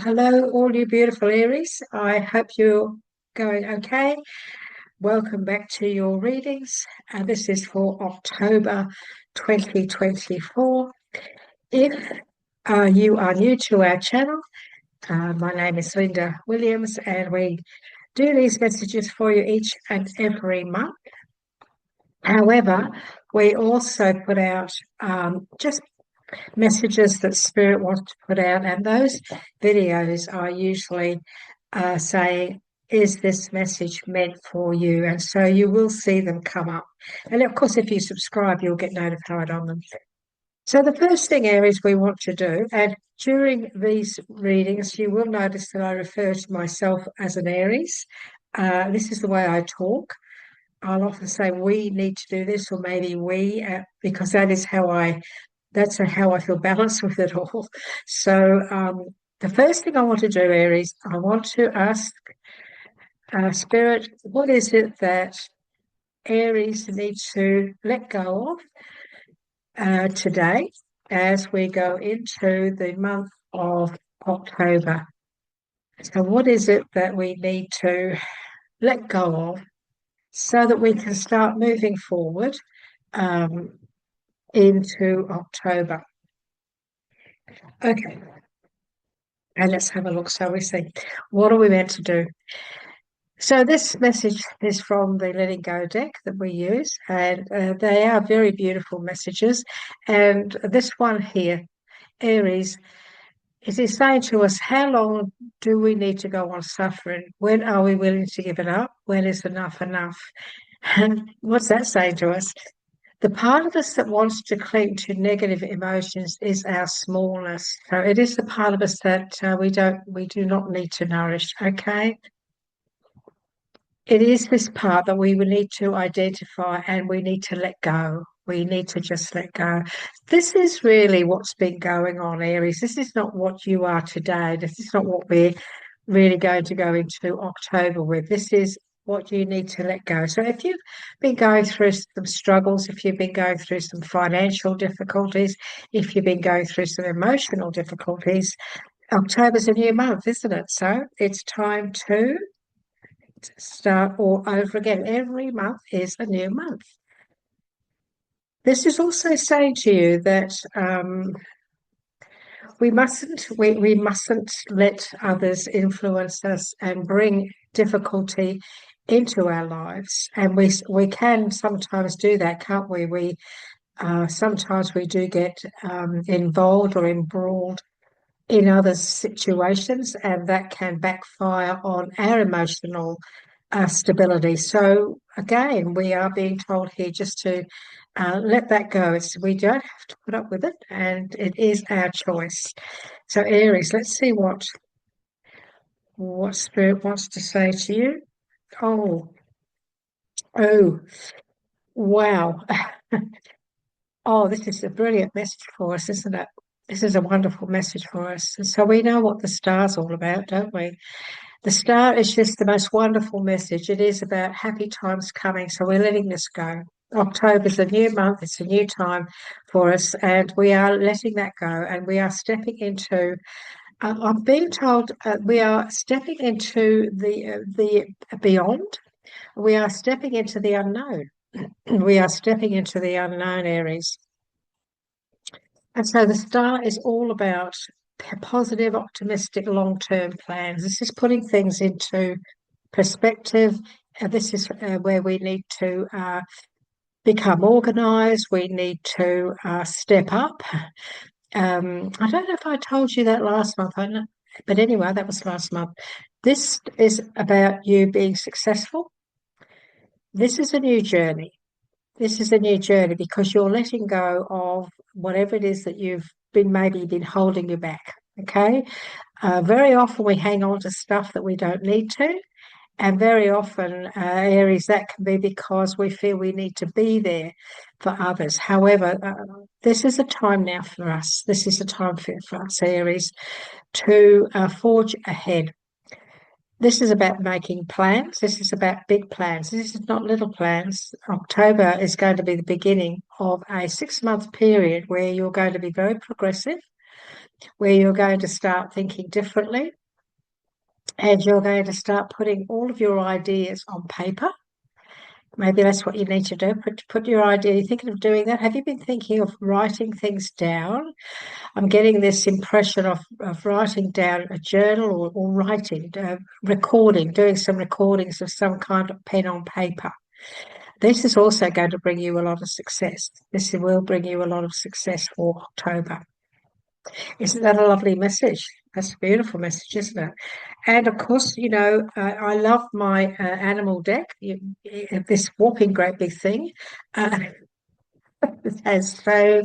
Hello, all you beautiful Aries. I hope you're going okay. Welcome back to your readings. And this is for October 2024. If you are new to our channel, my name is Linda Williams, and we do these messages for you each and every month. However, we also put out just messages that Spirit wants to put out, and those videos are usually saying, is this message meant for you? And so you will see them come up. And of course, if you subscribe, you'll get notified on them. So the first thing, Aries, we want to do, and during these readings, you will notice that I refer to myself as an Aries. This is the way I talk. I'll often say we need to do this, or maybe we, because that's how I feel balanced with it all. So the first thing I want to do, Aries, I want to ask Spirit, what is it that Aries needs to let go of today as we go into the month of October? So what is it that we need to let go of so that we can start moving forward um, into October? Okay, and let's have a look. So we see, what are we meant to do? So this message is from the Letting Go deck that we use, and they are very beautiful messages. And this one here, Aries, it is saying to us, how long do we need to go on suffering? When are we willing to give it up? When is enough enough? And what's that saying to us? The part of us that wants to cling to negative emotions is our smallness. So it is the part of us that we do not need to nourish. Okay. It is this part that we would need to identify and we need to let go. We need to just let go. This is really what's been going on, Aries. This is not what you are today. This is not what we're really going to go into October with. This is what you need to let go. So if you've been going through some struggles, if you've been going through some financial difficulties, if you've been going through some emotional difficulties, October's a new month, isn't it? So it's time to start all over again. Every month is a new month. This is also saying to you that we mustn't let others influence us and bring difficulty into our lives. And we can sometimes do that, can't we? Sometimes we do get involved or embroiled in other situations, and that can backfire on our emotional stability. So again, we are being told here just to let that go. We don't have to put up with it, and it is our choice. So Aries, let's see what Spirit wants to say to you. Oh, oh, wow. Oh, this is a brilliant message for us, isn't it? This is a wonderful message for us. And so we know what the star's all about, don't we? The star is just the most wonderful message. It is about happy times coming. So we're letting this go. October's a new month. It's a new time for us, and we are letting that go. And we are stepping into. I'm being told we are stepping into the beyond. We are stepping into the unknown. We are stepping into the unknown, Aries. And so the star is all about positive, optimistic, long-term plans. This is putting things into perspective. This is where we need to become organized. We need to step up. I don't know if I told you that last month, but anyway, that was last month. This is about you being successful. This is a new journey. This is a new journey because you're letting go of whatever it is that you've maybe been holding you back. Okay. Very often we hang on to stuff that we don't need to. And very often, Aries, that can be because we feel we need to be there for others. However, this is a time now for us. This is a time for us, Aries, to forge ahead. This is about making plans. This is about big plans. This is not little plans. October is going to be the beginning of a 6-month period where you're going to be very progressive. where you're going to start thinking differently and you're going to start putting all of your ideas on paper. Maybe that's what you need to do. Put your idea. You're thinking of doing that. Have you been thinking of writing things down? I'm getting this impression of writing down a journal or writing, recording, doing some recordings of some kind of pen on paper. This is also going to bring you a lot of success. This will bring you a lot of success for October. Isn't that a lovely message? That's a beautiful message, isn't it? And of course, I love my animal deck. This whopping great big thing. Uh, it has so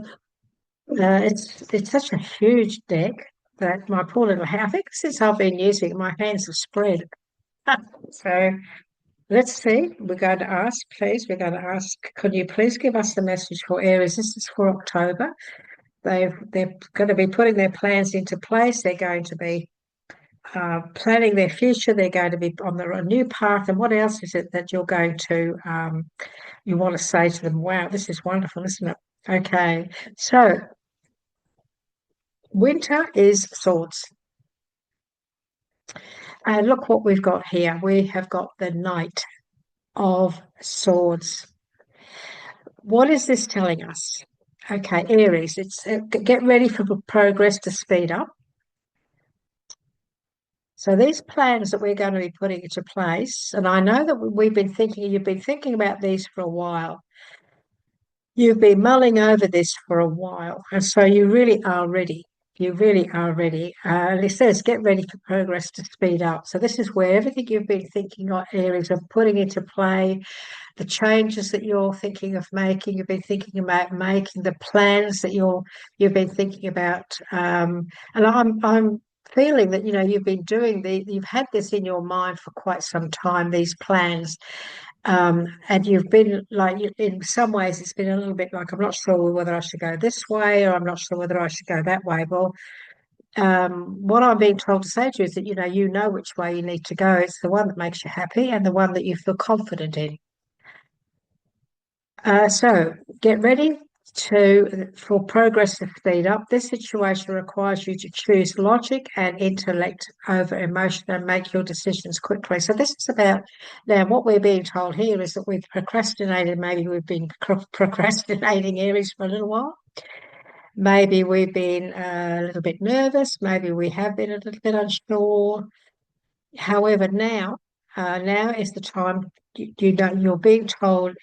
it's such a huge deck that my poor little hand. I think since I've been using it, my hands have spread. So let's see. We're going to ask, please. We're going to ask. Could you please give us the message for Aries? This is for October. They're going to be putting their plans into place. They're going to be planning their future. They're going to be on a new path. And what else is it that you're going to you want to say to them? Wow, this is wonderful, isn't it? Okay, so winter is swords. And look what we've got here. We have got the Knight of Swords. What is this telling us? Okay, Aries, it's get ready for progress to speed up. So these plans that we're going to be putting into place, and I know that you've been thinking about these for a while. You've been mulling over this for a while, and so you really are ready. You really are ready. And it says, get ready for progress to speed up. So this is where everything you've been thinking on areas of putting into play, the changes that you're thinking of making, you've been thinking about making, the plans that you've been thinking about. And I'm feeling that you've been you've had this in your mind for quite some time, these plans. And you've been like, in some ways, it's been a little bit like, I'm not sure whether I should go this way or I'm not sure whether I should go that way. Well, what I'm being told to say to you is that, you know which way you need to go. It's the one that makes you happy and the one that you feel confident in. So get ready for progress to speed up. This situation requires you to choose logic and intellect over emotion and make your decisions quickly. So this is about now what we're being told here is that we've procrastinated. Maybe we've been procrastinating Aries for a little while. Maybe we've been a little bit nervous. Maybe we have been a little bit unsure. However, now is the time you're being told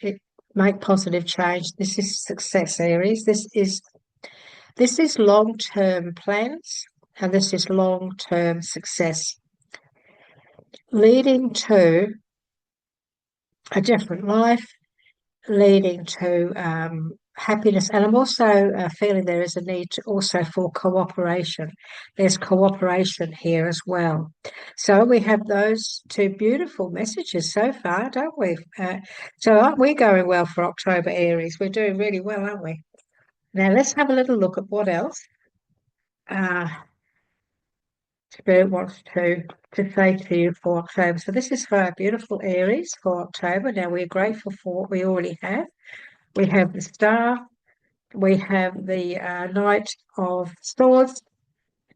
make positive change. This is success, Aries. This is long-term plans and this is long-term success, leading to a different life, leading to happiness. And I'm also feeling there is a need also for cooperation. There's cooperation here as well. So we have those two beautiful messages so far, don't we? So aren't we going well for October, Aries? We're doing really well, aren't we? Now let's have a little look at what else uh, Spirit wants to say to you for October. So this is for our beautiful Aries for October. Now we're grateful for what we already have. We have the Star. We have the Knight of Swords.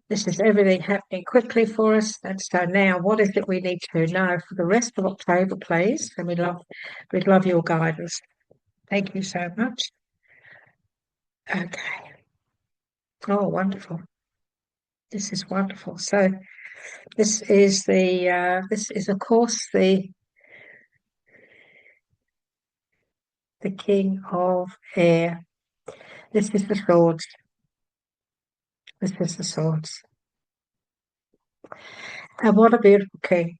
This is everything happening quickly for us. And so now, what is it we need to know for the rest of October, please? And we'd love your guidance. Thank you so much. Okay. Oh, wonderful. This is wonderful. So this is of course the King of Air. This is the swords. This is the swords. And what a beautiful king.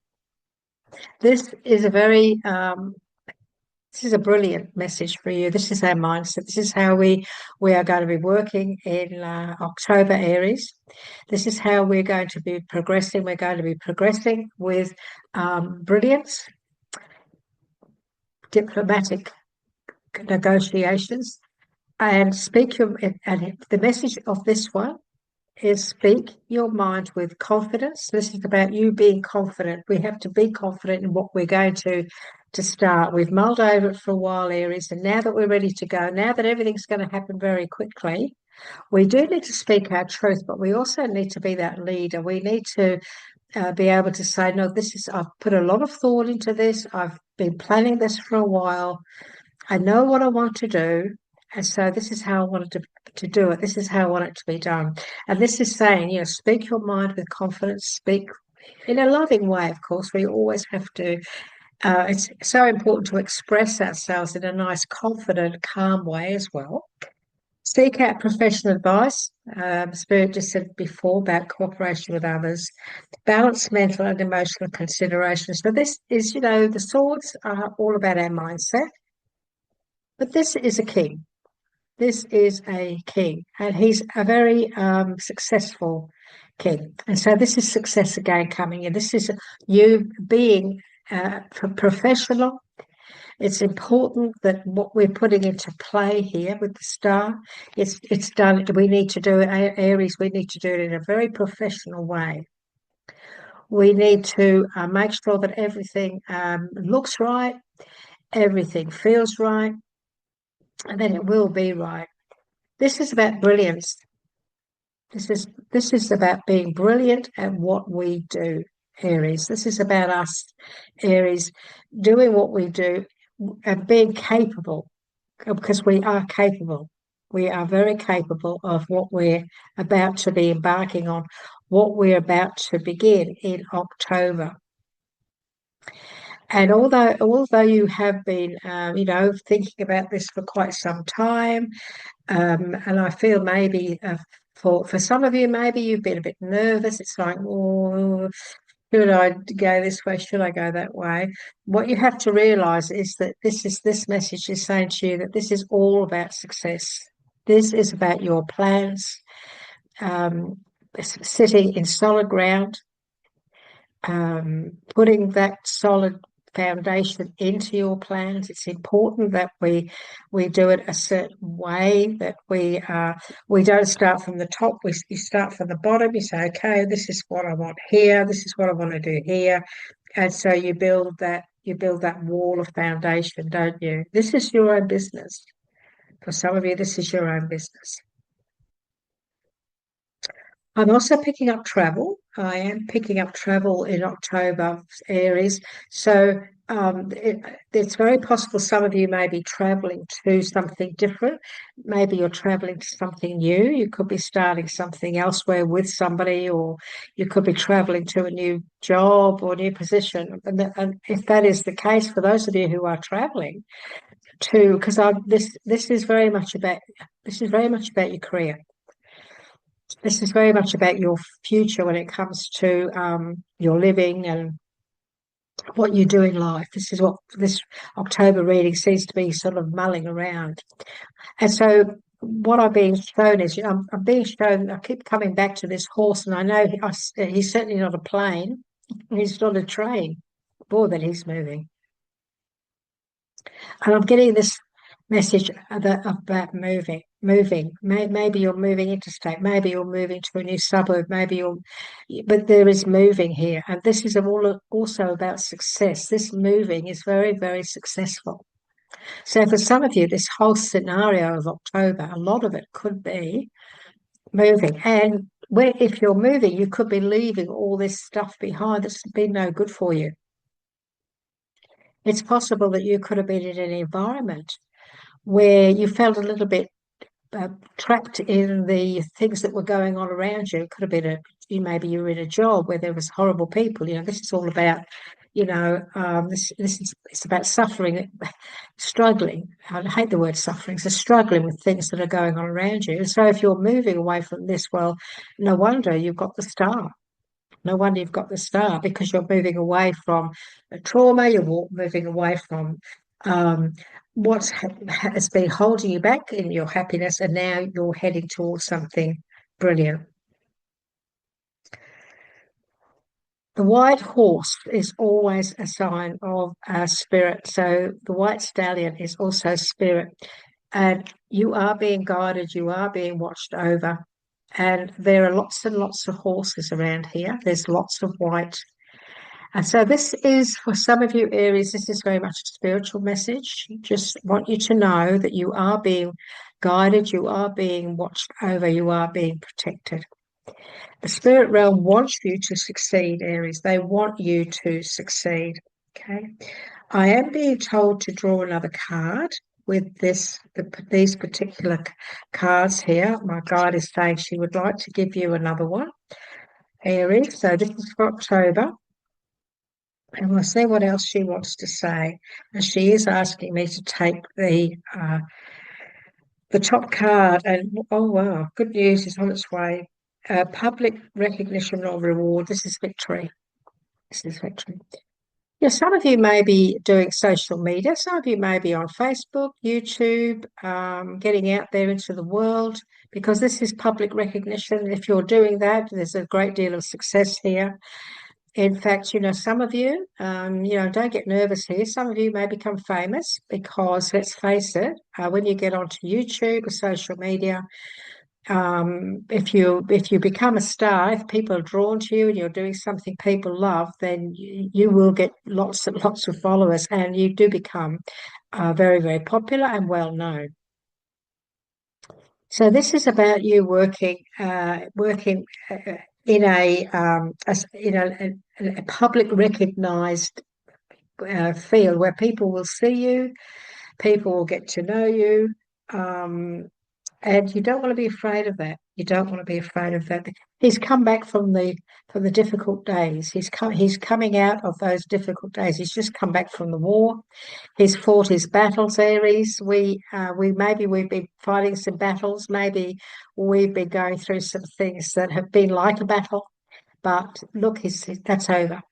This is a very this is a brilliant message for you. This is our mindset. This is how we are going to be working in October, Aries. This is how we're going to be progressing. We're going to be progressing with brilliance, diplomatic negotiations, and and the message of this one is speak your mind with confidence. This is about you being confident. We have to be confident in what we're going to start. We've mulled over it for a while, Aries, and now that we're ready to go, now that everything's going to happen very quickly, We do need to speak our truth, but we also need to be that leader. We need to be able to say, no, I've put a lot of thought into this. I've been planning this for a while. I know what I want to do. And so this is how I wanted to do it. This is how I want it to be done. And this is saying, speak your mind with confidence, speak in a loving way, of course. We always have to. It's so important to express ourselves in a nice, confident, calm way as well. Seek out professional advice. Spirit just said before about cooperation with others, balance mental and emotional considerations. So this is, the swords are all about our mindset, but this is a king. This is a king, and he's a very successful king. And so this is success again coming in. This is you being professional. It's important that what we're putting into play here with the star, it's done. We need to do it, Aries. We need to do it in a very professional way. We need to make sure that everything looks right, everything feels right, and then it will be right. This is about brilliance. This is about being brilliant at what we do, Aries. This is about us, Aries, doing what we do and being capable, because we are capable. We are very capable of what we're about to be embarking on, what we're about to begin in October. And although you have been, thinking about this for quite some time, and I feel maybe for some of you, maybe you've been a bit nervous. It's like, oh, should I go this way? Should I go that way? What you have to realize is that this message is saying to you that this is all about success. This is about your plans, sitting in solid ground, putting that solid foundation into your plans. It's important that we do it a certain way, that we don't start from the top. You start from the bottom. You say, okay, this is what I want here. This is what I want to do here. And so you build that wall of foundation, don't you? This is your own business. For some of you, this is your own business. I'm also picking up travel. I am picking up travel in October, Aries. So it's very possible some of you may be traveling to something different. Maybe you're traveling to something new. You could be starting something elsewhere with somebody, or you could be traveling to a new job or new position. And if that is the case, for those of you who are traveling to, because this is very much about your career. This is very much about your future when it comes to your living and what you do in life. This is what this October reading seems to be sort of mulling around. And so what I'm being shown is, I'm being shown, I keep coming back to this horse, and I know he's certainly not a plane. He's not a train. More than he's moving. And I'm getting this message about moving. Maybe you're moving interstate. Maybe you're moving to a new suburb. But there is moving here, and this is all also about success. This moving is very, very successful. So for some of you, this whole scenario of October, a lot of it could be moving. And if you're moving, you could be leaving all this stuff behind that's been no good for you. It's possible that you could have been in an environment where you felt a little bit trapped in the things that were going on around you. It could have been maybe you were in a job where there was horrible people. This is all about, it's about suffering, struggling. I hate the word suffering. So struggling with things that are going on around you. And so if you're moving away from this, well, no wonder you've got the star. No wonder you've got the star, because you're moving away from a trauma, you're moving away from what has been holding you back in your happiness, and now you're heading towards something brilliant. The white horse is always a sign of spirit. So the white stallion is also spirit. And you are being guided, you are being watched over. And there are lots and lots of horses around here. There's lots of white. And so this is, for some of you, Aries, this is very much a spiritual message. Just want you to know that you are being guided, you are being watched over, you are being protected. The spirit realm wants you to succeed, Aries. They want you to succeed. Okay. I am being told to draw another card with these particular cards here. My guide is saying she would like to give you another one, Aries. So this is for October. And we'll see what else she wants to say. And she is asking me to take the top card. And oh wow, good news is on its way. Public recognition or reward. This is victory. This is victory. Yeah, some of you may be doing social media. Some of you may be on Facebook, YouTube, getting out there into the world because this is public recognition. If you're doing that, there's a great deal of success here. In fact, some of you, don't get nervous here. Some of you may become famous because, let's face it, when you get onto YouTube or social media, if you become a star, if people are drawn to you and you're doing something people love, then you will get lots and lots of followers, and you do become very, very popular and well known. So this is about you working in a public recognized field where people will see you, people will get to know you, and you don't want to be afraid of that. You don't want to be afraid of that. He's come back from the difficult days. He's coming out of those difficult days. He's just come back from the war. He's fought his battles, Aries. We've been fighting some battles. Maybe we've been going through some things that have been like a battle. But look, that's over.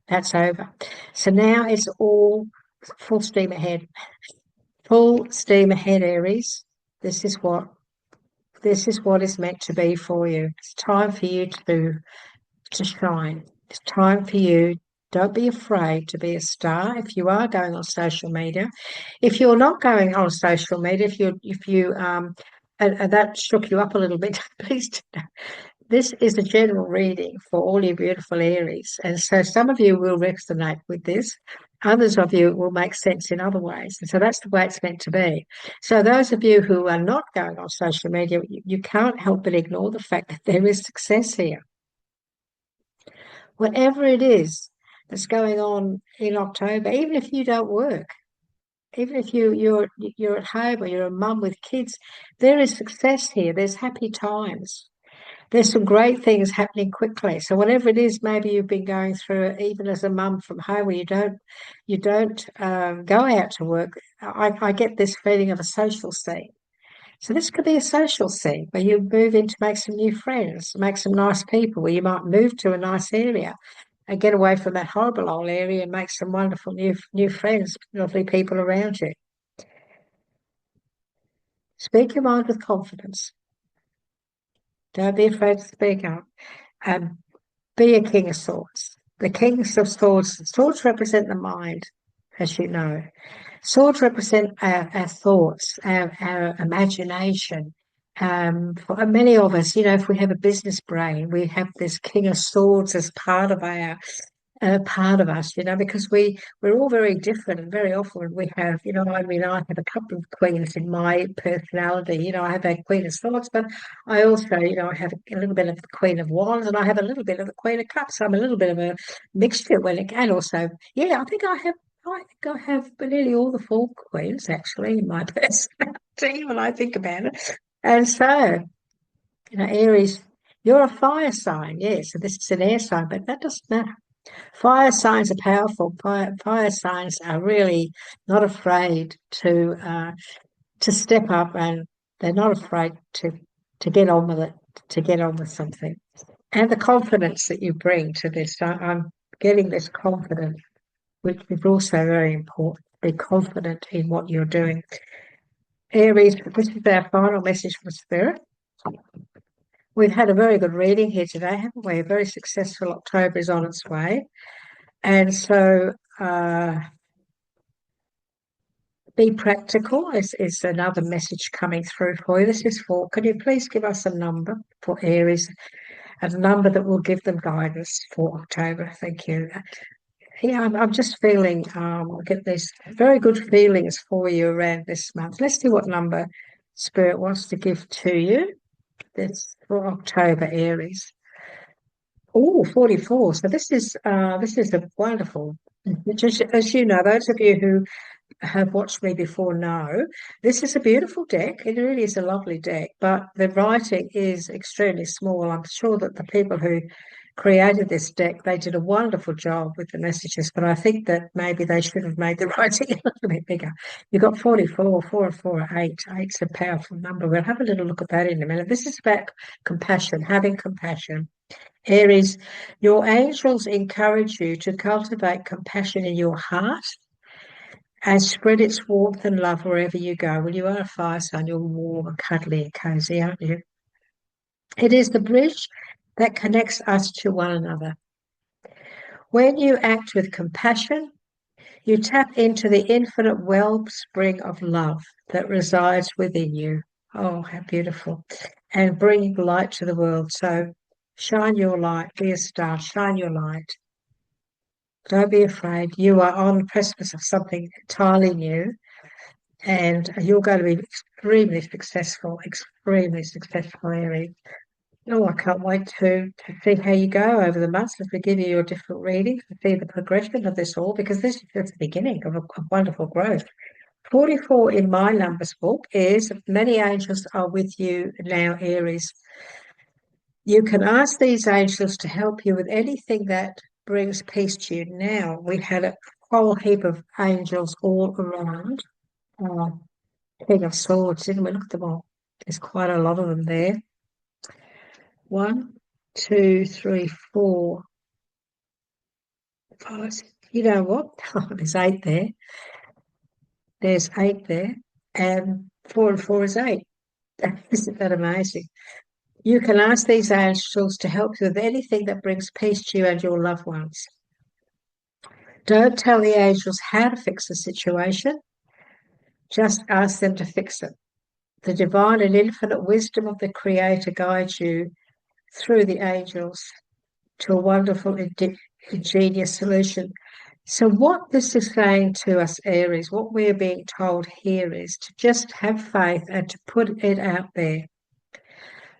That's over. So now it's all full steam ahead. Full steam ahead, Aries. This is what is meant to be for you. It's time for you to shine. It's time for you. Don't be afraid to be a star. If you are going on social media, if you're not going on social media, if you and that shook you up a little bit, please do know. This is a general reading for all you beautiful Aries. And so some of you will resonate with this. Others of you will make sense in other ways. And so that's the way it's meant to be. So those of you who are not going on social media, you can't help but ignore the fact that there is success here. Whatever it is that's going on in October, even if you don't work, even if you're at home or you're a mum with kids, there is success here. There's happy times. There's some great things happening quickly. So whatever it is, maybe you've been going through, even as a mum from home, where you don't go out to work. I get this feeling of a social scene. So this could be a social scene where you move in to make some new friends, make some nice people, where you might move to a nice area and get away from that horrible old area and make some wonderful new friends, lovely people around you. Speak your mind with confidence. Don't be afraid to speak up. Be a king of swords. The kings of swords represent the mind, as you know. Swords represent our thoughts, our imagination. For many of us, if we have a business brain, we have this king of swords as part of us, because we're all very different, and very often we have, I have a couple of queens in my personality. I have a queen of swords, but I also, I have a little bit of the queen of wands, and I have a little bit of the queen of cups. I'm a little bit of a mixture and also, yeah, I think I have nearly all the four queens actually in my personality when I think about it. And so, Aries, you're a fire sign, yes. So this is an air sign, but that doesn't matter. Fire signs are powerful. Fire signs are really not afraid to step up, and they're not afraid to get on with it, to get on with something. And the confidence that you bring to this, I'm getting this confidence, which is also very important. Be confident in what you're doing. Aries, this is our final message from Spirit. We've had a very good reading here today, haven't we? A very successful October is on its way. And so be practical is another message coming through for you. This is can you please give us a number for Aries, a number that will give them guidance for October? Thank you. Yeah, I'm just feeling, I get these very good feelings for you around this month. Let's see what number Spirit wants to give to you. That's for October, Aries. Oh, 44. So this is a wonderful. Just as you know, those of you who have watched me before know, this is a beautiful deck. It really is a lovely deck, but the writing is extremely small. I'm sure that the people who created this deck, they did a wonderful job with the messages, but I think that maybe they should have made the writing a little bit bigger. You've got 44, 4 and 4 are 8. Eight's a powerful number. We'll have a little look at that in a minute. This is about compassion, having compassion. Aries, your angels encourage you to cultivate compassion in your heart and spread its warmth and love wherever you go. Well, you are a fire sign, you're warm and cuddly and cozy, aren't you? It is the bridge that connects us to one another. When you act with compassion, you tap into the infinite wellspring of love that resides within you. Oh, how beautiful. And bring light to the world. So shine your light, be a star, shine your light. Don't be afraid. You are on the precipice of something entirely new, and you're going to be extremely successful, Aries. Oh, I can't wait to see how you go over the months as we give you your different readings to see the progression of this all, because this is just the beginning of a wonderful growth. 44 in my numbers book is many angels are with you now, Aries. You can ask these angels to help you with anything that brings peace to you. Now, we had a whole heap of angels all around. Uh, King of Swords, didn't we? Look at them all. There's quite a lot of them there. 1, 2, 3, 4, 5. You know what? Oh, there's 8 there. There's 8 there. And 4 and 4 is 8. Isn't that amazing? You can ask these angels to help you with anything that brings peace to you and your loved ones. Don't tell the angels how to fix the situation. Just ask them to fix it. The divine and infinite wisdom of the Creator guides you through the angels to a wonderful, ingenious solution. So, what this is saying to us, Aries, what we're being told here is to just have faith and to put it out there.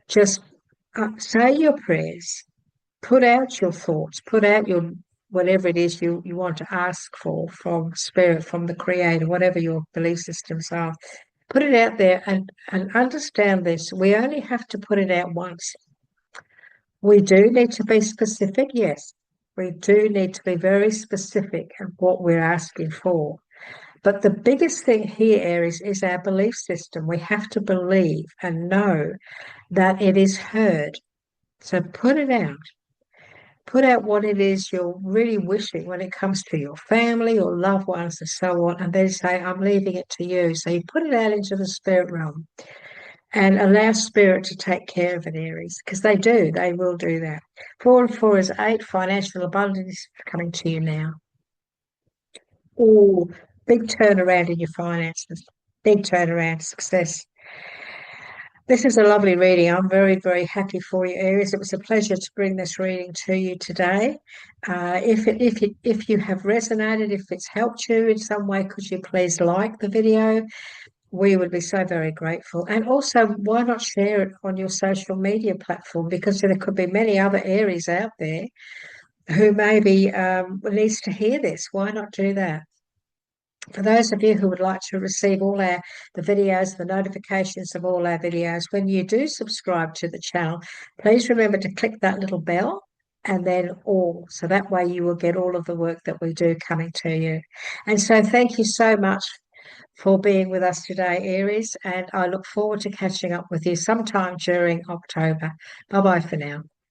Just say your prayers, put out your thoughts, put out your whatever it is you want to ask for from spirit, from the Creator, whatever your belief systems are. Put it out there and understand this. We only have to put it out once. We do need to be specific, yes. We do need to be very specific of what we're asking for. But the biggest thing here, Aries, is our belief system. We have to believe and know that it is heard. So put it out. Put out what it is you're really wishing when it comes to your family or loved ones and so on, and then say, I'm leaving it to you. So you put it out into the spirit realm and allow spirit to take care of it, Aries, because they will do that. 4 and 4 is 8, financial abundance is coming to you now. Oh, big turnaround in your finances, big turnaround, success. This is a lovely reading. I'm very, very happy for you, Aries. It was a pleasure to bring this reading to you today. If you have resonated, if it's helped you in some way, could you please like the video? We would be so very grateful. And also, why not share it on your social media platform? Because there could be many other Aries out there who maybe needs to hear this. Why not do that? For those of you who would like to receive all the videos, the notifications of all our videos, when you do subscribe to the channel, please remember to click that little bell and then all. So that way you will get all of the work that we do coming to you. And so thank you so much for being with us today, Aries, and I look forward to catching up with you sometime during October. Bye-bye for now.